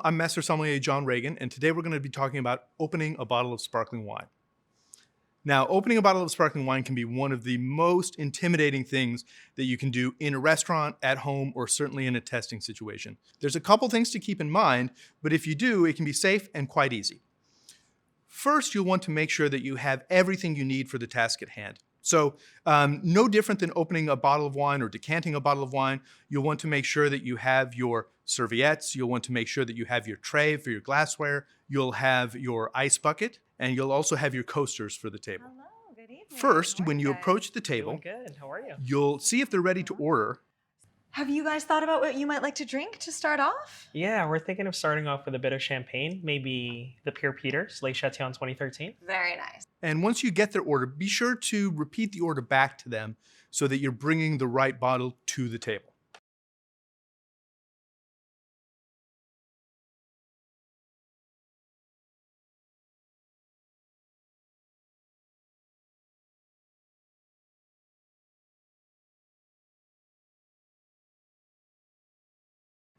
I'm Master Sommelier John Ragan, and today we're going to be talking about opening a bottle of sparkling wine. Now, opening a bottle of sparkling wine can be one of the most intimidating things that you can do in a restaurant, at home, or certainly in a testing situation. There's a couple things to keep in mind, but if you do, it can be safe and quite easy. First, you'll want to make sure that you have everything you need for the task at hand. So no different than opening a bottle of wine or decanting a bottle of wine, you'll want to make sure that you have your serviettes, you'll want to make sure that you have your tray for your glassware, you'll have your ice bucket, and you'll also have your coasters for the table. Hello, good evening. First, when you approach the table, Doing good. How are you? you'll see if they're ready to order. Have you guys thought about what you might like to drink to start off? Yeah, we're thinking of starting off with a bit of champagne, maybe the Pure Peters, Les Chatillon 2013. Very nice. And once you get their order, be sure to repeat the order back to them so that you're bringing the right bottle to the table.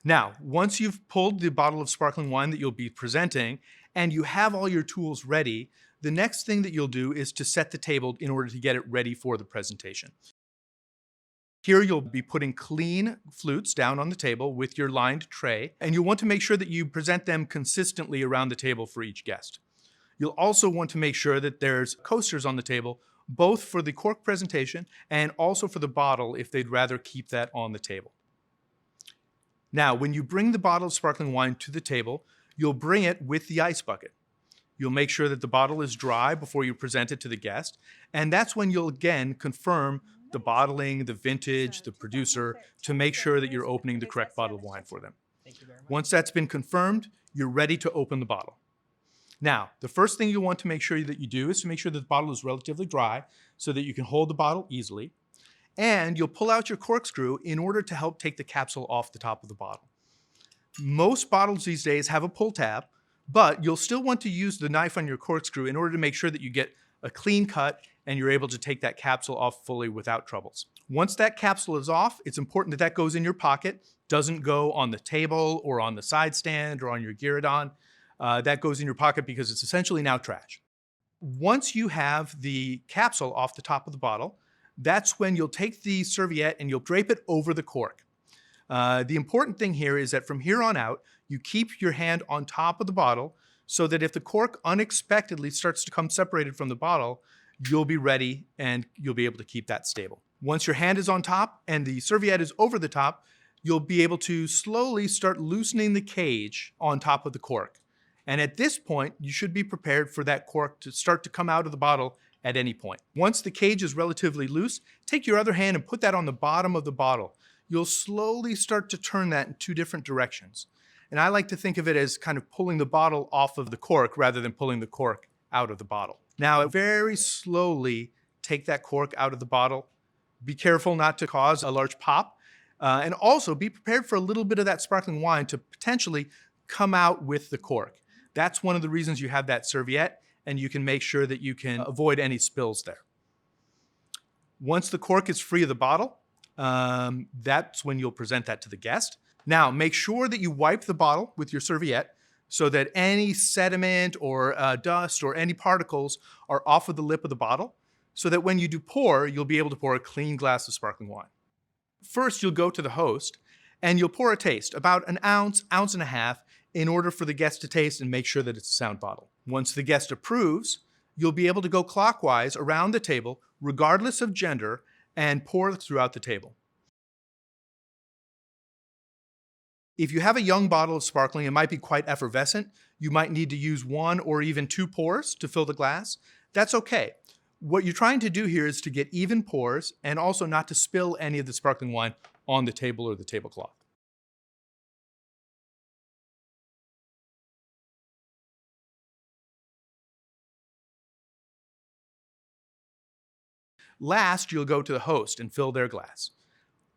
Now, once you've pulled the bottle of sparkling wine that you'll be presenting and you have all your tools ready, the next thing that you'll do is to set the table in order to get it ready for the presentation. Here you'll be putting clean flutes down on the table with your lined tray, and you'll want to make sure that you present them consistently around the table for each guest. You'll also want to make sure that there's coasters on the table, both for the cork presentation and also for the bottle if they'd rather keep that on the table. Now, when you bring the bottle of sparkling wine to the table, you'll bring it with the ice bucket. You'll make sure that the bottle is dry before you present it to the guest, and that's when you'll again confirm the bottling, the vintage, the producer, to make sure that you're opening the correct bottle of wine for them. Thank you very much. Once that's been confirmed, you're ready to open the bottle. Now, the first thing you want to make sure that you do is to make sure that the bottle is relatively dry so that you can hold the bottle easily. And you'll pull out your corkscrew in order to help take the capsule off the top of the bottle. Most bottles these days have a pull tab, but you'll still want to use the knife on your corkscrew in order to make sure that you get a clean cut and you're able to take that capsule off fully without troubles. Once that capsule is off, it's important that that goes in your pocket, doesn't go on the table or on the side stand or on your gueridon. That goes in your pocket because it's essentially now trash. Once you have the capsule off the top of the bottle, that's when you'll take the serviette and you'll drape it over the cork. The important thing here is that from here on out, you keep your hand on top of the bottle so that if the cork unexpectedly starts to come separated from the bottle, you'll be ready and you'll be able to keep that stable. Once your hand is on top and the serviette is over the top, you'll be able to slowly start loosening the cage on top of the cork. And at this point, you should be prepared for that cork to start to come out of the bottle at any point. Once the cage is relatively loose, take your other hand and put that on the bottom of the bottle. You'll slowly start to turn that in two different directions. And I like to think of it as kind of pulling the bottle off of the cork rather than pulling the cork out of the bottle. Now, very slowly take that cork out of the bottle. Be careful not to cause a large pop. And also be prepared for a little bit of that sparkling wine to potentially come out with the cork. That's one of the reasons you have that serviette, and you can make sure that you can avoid any spills there. Once the cork is free of the bottle, that's when you'll present that to the guest. Now, make sure that you wipe the bottle with your serviette so that any sediment or dust or any particles are off of the lip of the bottle, so that when you do pour, you'll be able to pour a clean glass of sparkling wine. First, you'll go to the host and you'll pour a taste, about an ounce, ounce and a half, in order for the guest to taste and make sure that it's a sound bottle. Once the guest approves, you'll be able to go clockwise around the table, regardless of gender, and pour throughout the table. If you have a young bottle of sparkling, it might be quite effervescent. You might need to use one or even two pours to fill the glass. That's okay. What you're trying to do here is to get even pours and also not to spill any of the sparkling wine on the table or the tablecloth. Last, you'll go to the host and fill their glass.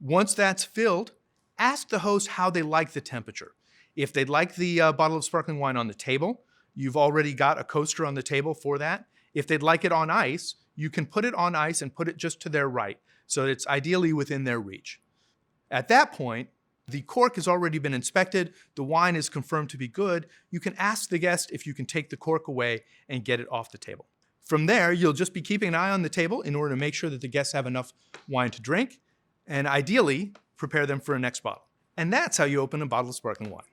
Once that's filled, ask the host how they like the temperature. If they'd like the bottle of sparkling wine on the table, you've already got a coaster on the table for that. If they'd like it on ice, you can put it on ice and put it just to their right, so it's ideally within their reach. At that point, The cork has already been inspected, the wine is confirmed to be good, you can ask the guest if you can take the cork away and get it off the table. From there, you'll just be keeping an eye on the table in order to make sure that the guests have enough wine to drink, and ideally, prepare them for a next bottle. And that's how you open a bottle of sparkling wine.